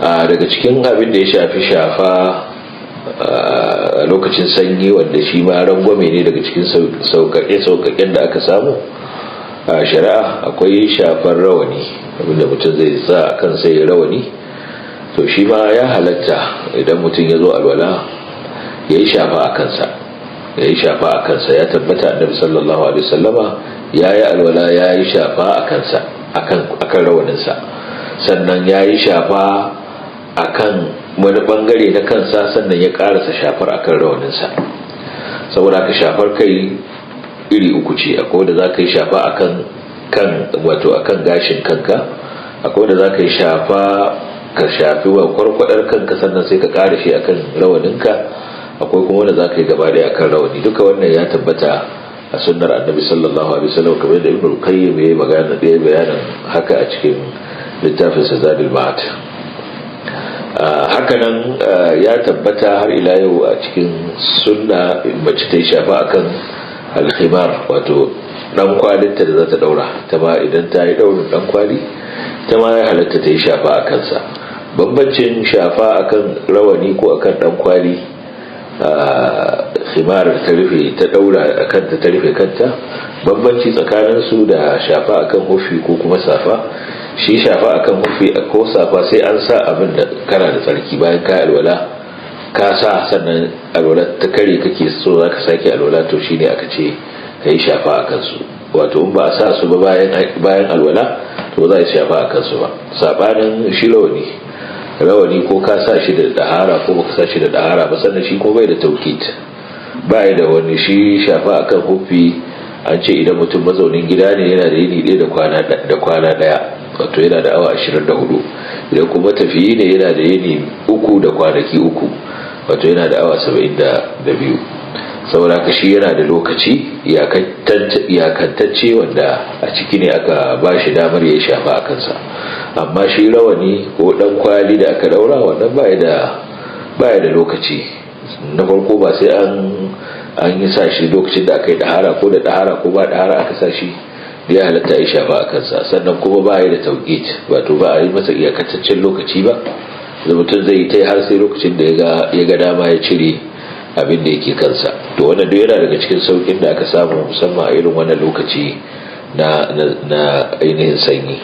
daga cikin abin da ya shafi shafa a lokacin sanyi, wanda shi ma rangwame ne daga cikin sauƙaƙen da aka samu a shari'a, akwai shafar rawani, abinda mutum zai sa a kan sai rawani. To shi ma ya halatta idan mutum ya zo alwala ya yi shafa a kansa, ya tabbata annabi sallallahu alaihi wasallama ya yi alwala ya yi shafa a kansa, akan rawaninsa, sannan ya yi shafa akan wani bangare na kansa, sannan ya karasa shafar akan rawaninsa. Saboda ka shafar kai iri uku ce, akwai da za ka yi shafa akan akan gashin kanka, akwai da za ka yi shafa ka shafi wa kwarkwadar kanka sannan sai ka kara shi akan rawaninka, akwai kuma wanda za ka yi gaba daya akan rawani. Duka wannan ya tabbata a sunnar annabi sallallahu alaihi wasallam, kamar da ibnu qayyim ya magana da bayanin haka a cikin littafin zadul ma'ad. Haka nan ya tabbata har ila yau a cikin sunna mace ta yi shafa akan al-khimar, wato dan kwalinta da za ta daura ta ma, idan ta yi daurin dan kwali ta ma ya halatta ta yi shafa a kansa. Bambancin shafa akan rawani ko akan dan kwali, khimar ta rufe ta daura akan ta rufe kanta, bambanci tsakanin su da shafa akan hufi ko kuma safa. Shi shafa akan hufi ko safa sai an sa abin da kana da tsarki, bayan ka alwala ka sa, sannan alwala ta kare kake so zaka sake alwala, to shine aka ce kai shafa akan su. Wato in ba a sa su ba bayan alwala, to za a shafa akan su ba. Sabanin shi rawani ko ka sa shi da dahara ko baka sa shi da dahara ba, sannan shi ko bai da taukit, bai da wani. shi shafa akan hufi an ce idan mutum mazaunin gida ne yana da yini ɗaya da kwana ɗaya, wato yana da awa 24. idan kuma tafiyi ne yana da yini 3 da kwanaki 3, wato yana da awa 72. saboda ka shi yana da lokaci iyakantacce wanda a ciki ne aka ba shi damar ya shafa a kansa. Amma shi rawani ko dan kwali da aka daura, wannan baya da lokaci. Na farko ba sai an yi sa shi lokacin da aka yi dahara ko da dahara ko ba dahara aka sa shi da ya halatta ya shafa a kansa. Sannan kuma baya da tauqit, wato ba a yi masa iyakantaccen lokaci ba da mutum zai yi ta har sai lokacin da ya ga dama ya cire abin da yake kansa. To wannan duk yana daga cikin saukin da aka samu musamman a irin wannan lokaci na ainihin sanyi.